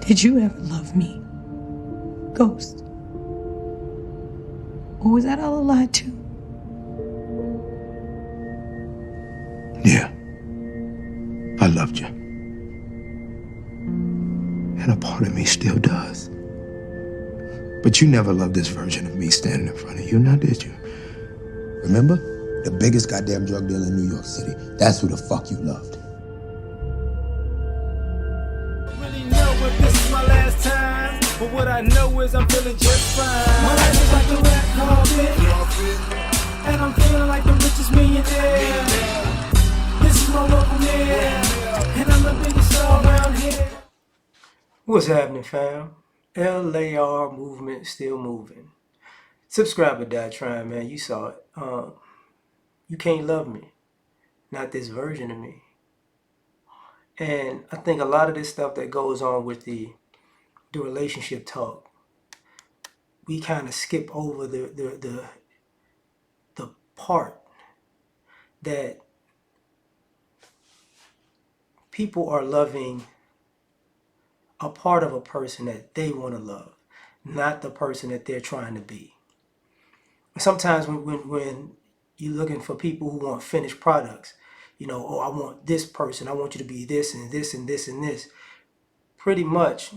Did you ever love me, Ghost? Or was that all a lie too? Yeah, I loved you. And a part of me still does. But you never loved this version of me standing in front of you, now did you? Remember? The biggest goddamn drug dealer in New York City. That's who the fuck you loved. Really know if this is my last time, but what I know is I'm feeling just fine. My life is like a red carpet, and I'm feeling like the richest millionaire. This is my local mayor, and I'm the biggest star around here. What's happening, fam? L.A.R. movement still moving. Subscriber died trying, man. You saw it. You can't love me, not this version of me. And I think a lot of this stuff that goes on with the relationship talk, we kind of skip over the part that people are loving a part of a person that they want to love, not the person that they're trying to be. Sometimes when you're looking for people who want finished products, you know, oh, I want this person, I want you to be this and this and this and this. Pretty much,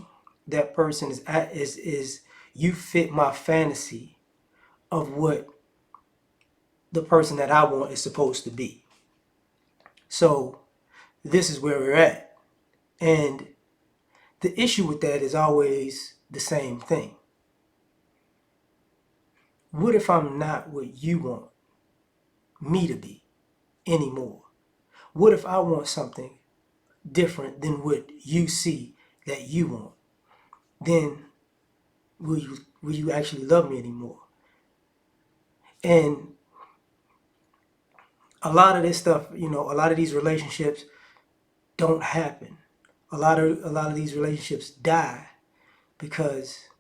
that person is you fit my fantasy of what the person that I want is supposed to be. So this is where we're at. And the issue with that is always the same thing. What if I'm not what you want me to be anymore? What if I want something different than what you see that you want? Then will you actually love me anymore? And a lot of this stuff, you know, a lot of these relationships don't happen. A lot of these relationships die because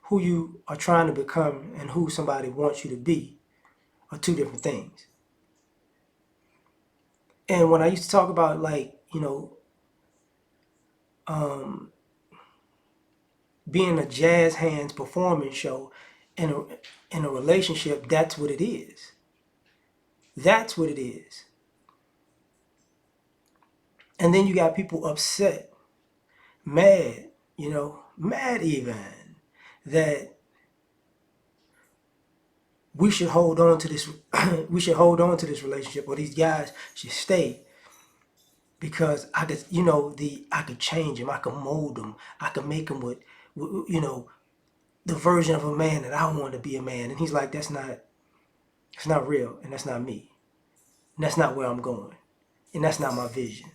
who you are trying to become and who somebody wants you to be are two different things. And when I used to talk about, like, you know, being a jazz hands performance show in a relationship, that's what it is. That's what it is. And then you got people upset, mad, you know, mad even, that we should hold on to this we should hold on to this relationship, or these guys should stay because I could, you know, I could change them, I could mold them, I could make them with, you know, the version of a man that I want to be a man. And he's like, it's not real, and that's not me, and that's not where I'm going, and that's not my vision.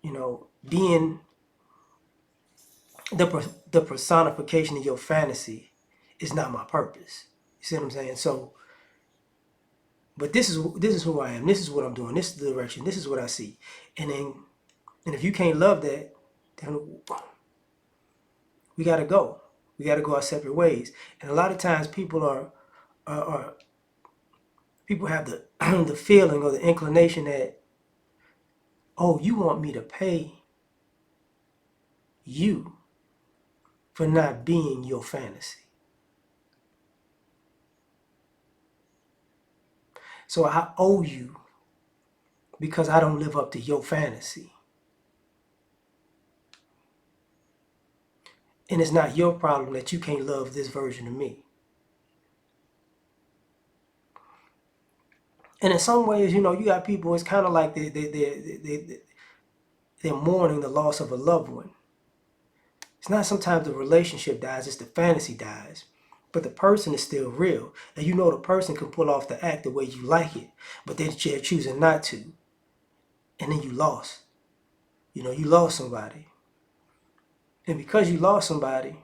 You know, being the personification of your fantasy is not my purpose. You see what I'm saying? So, but this is who I am. This is what I'm doing. This is the direction. This is what I see. And if you can't love that, then we gotta go. We gotta go our separate ways. And a lot of times people are people have the the feeling or the inclination that, oh, you want me to pay you for not being your fantasy. So I owe you because I don't live up to your fantasy. And it's not your problem that you can't love this version of me. And in some ways, you know, you got people, it's kind of like they're mourning the loss of a loved one. It's not sometimes the relationship dies, it's the fantasy dies. But the person is still real. And you know the person can pull off the act the way you like it, but they're choosing not to. And then you lost. You know, you lost somebody. And because you lost somebody,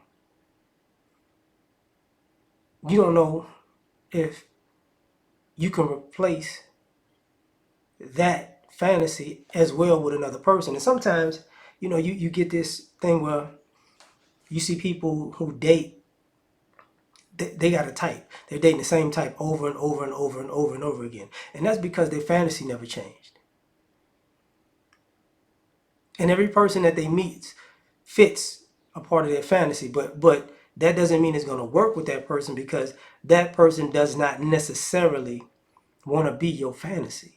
you don't know if you can replace that fantasy as well with another person. And sometimes, you know, you get this thing where you see people who date, they got a type. They're dating the same type over and over and over and over and over again. And that's because their fantasy never changed. And every person that they meet fits a part of their fantasy, but that doesn't mean it's going to work with that person, because that person does not necessarily want to be your fantasy.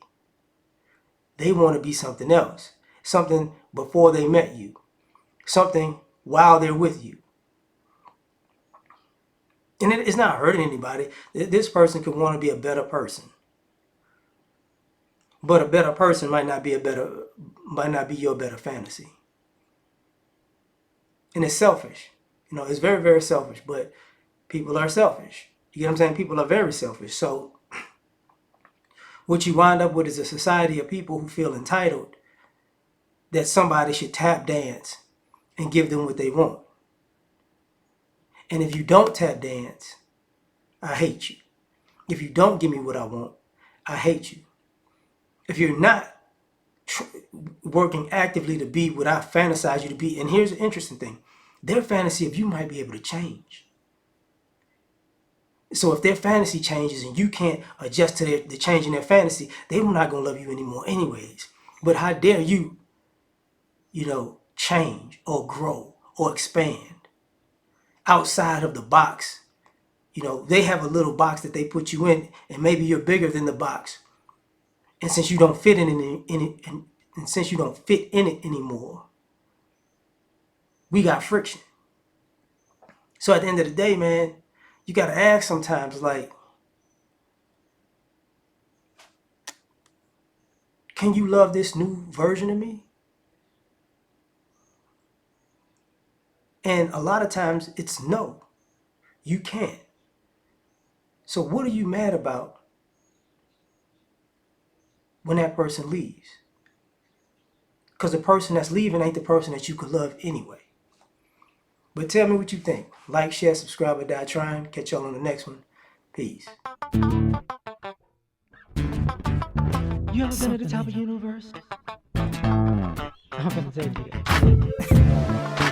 They want to be something else, something before they met you, something while they're with you. And it's not hurting anybody. This person could want to be a better person, but a better person might not be your better fantasy. And it's selfish. It's very, very selfish, but people are selfish. You get what I'm saying? People are very selfish. So what you wind up with is a society of people who feel entitled that somebody should tap dance and give them what they want. And if you don't tap dance, I hate you. If you don't give me what I want, I hate you. If you're not working actively to be what I fantasize you to be, and here's the interesting thing, their fantasy of you might be able to change. So if their fantasy changes and you can't adjust to the change in their fantasy, they're not going to love you anymore anyways. But how dare you, change or grow or expand outside of the box. They have a little box that they put you in, and maybe you're bigger than the box. And since you don't fit in it, and since you don't fit in it anymore, we got friction. So at the end of the day, man, you got to ask sometimes, like, can you love this new version of me? And a lot of times it's no, you can't. So what are you mad about when that person leaves? Because the person that's leaving ain't the person that you could love anyway. But tell me what you think. Like, share, subscribe, or die trying. Catch y'all on the next one. Peace. You ever been at the top of the universe? I'm gonna take you.